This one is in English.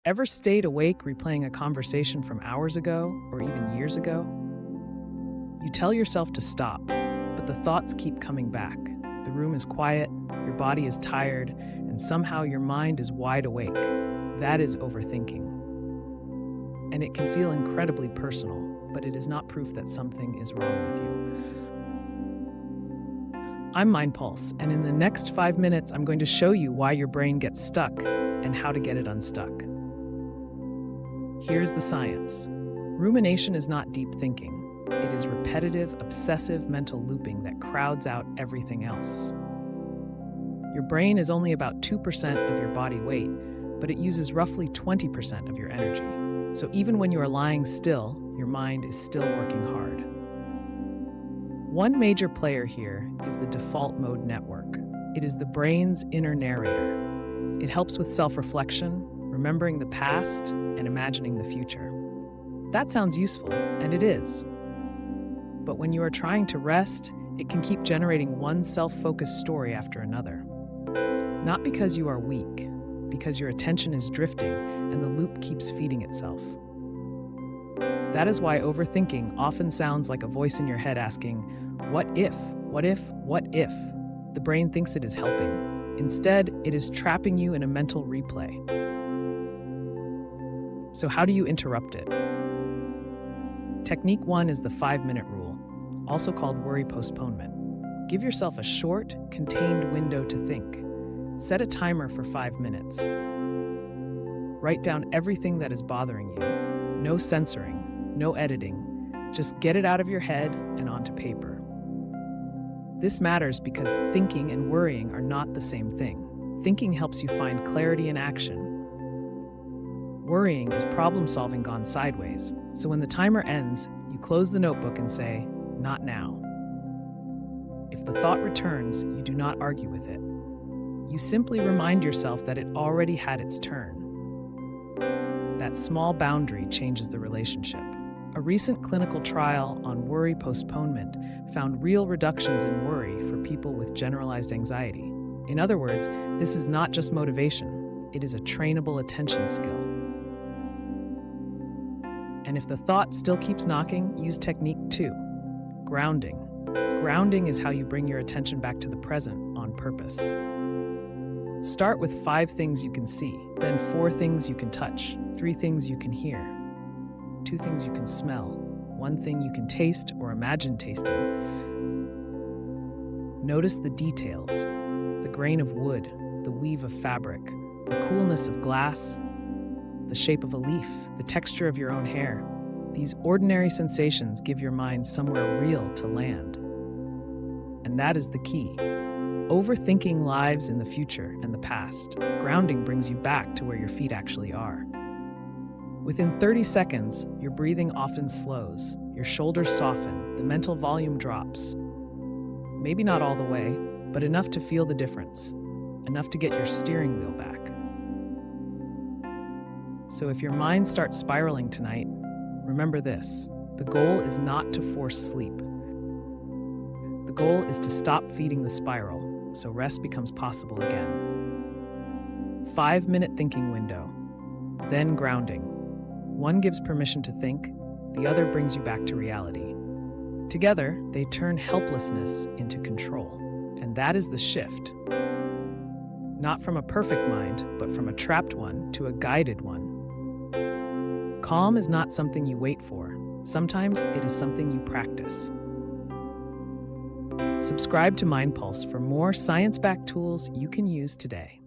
Ever stayed awake replaying a conversation from hours ago or even years ago? You tell yourself to stop, but the thoughts keep coming back. The room is quiet, your body is tired, and somehow your mind is wide awake. That is overthinking. And it can feel incredibly personal, but it is not proof that something is wrong with you. I'm MindPulse, and in the next 5 minutes, I'm going to show you why your brain gets stuck and how to get it unstuck. Here's the science. Rumination is not deep thinking. It is repetitive, obsessive mental looping that crowds out everything else. Your brain is only about 2% of your body weight, but it uses roughly 20% of your energy. So even when you are lying still, your mind is still working hard. One major player here is the default mode network. It is the brain's inner narrator. It helps with self-reflection, remembering the past, and imagining the future. That sounds useful, and it is. But when you are trying to rest, it can keep generating one self-focused story after another. Not because you are weak, because your attention is drifting and the loop keeps feeding itself. That is why overthinking often sounds like a voice in your head asking, what if, what if, what if? The brain thinks it is helping. Instead, it is trapping you in a mental replay. So how do you interrupt it? Technique 1 is the 5-minute rule, also called worry postponement. Give yourself a short, contained window to think. Set a timer for 5 minutes. Write down everything that is bothering you. No censoring, no editing. Just get it out of your head and onto paper. This matters because thinking and worrying are not the same thing. Thinking helps you find clarity in action. Worrying is problem-solving gone sideways, so when the timer ends, you close the notebook and say, not now. If the thought returns, you do not argue with it. You simply remind yourself that it already had its turn. That small boundary changes the relationship. A recent clinical trial on worry postponement found real reductions in worry for people with generalized anxiety. In other words, this is not just motivation, it is a trainable attention skill. And if the thought still keeps knocking, use technique 2, grounding. Grounding is how you bring your attention back to the present on purpose. Start with 5 things you can see, then 4 things you can touch, 3 things you can hear, 2 things you can smell, 1 thing you can taste or imagine tasting. Notice the details, the grain of wood, the weave of fabric, the coolness of glass, the shape of a leaf, the texture of your own hair. These ordinary sensations give your mind somewhere real to land. And that is the key. Overthinking lives in the future and the past. Grounding brings you back to where your feet actually are. Within 30 seconds, your breathing often slows, your shoulders soften, the mental volume drops. Maybe not all the way, but enough to feel the difference, enough to get your steering wheel back. So if your mind starts spiraling tonight, remember this: the goal is not to force sleep. The goal is to stop feeding the spiral, so rest becomes possible again. 5-minute thinking window, then grounding. One gives permission to think, the other brings you back to reality. Together, they turn helplessness into control, and that is the shift. Not from a perfect mind, but from a trapped one to a guided one. Calm is not something you wait for. Sometimes it is something you practice. Subscribe to MindPulse for more science-backed tools you can use today.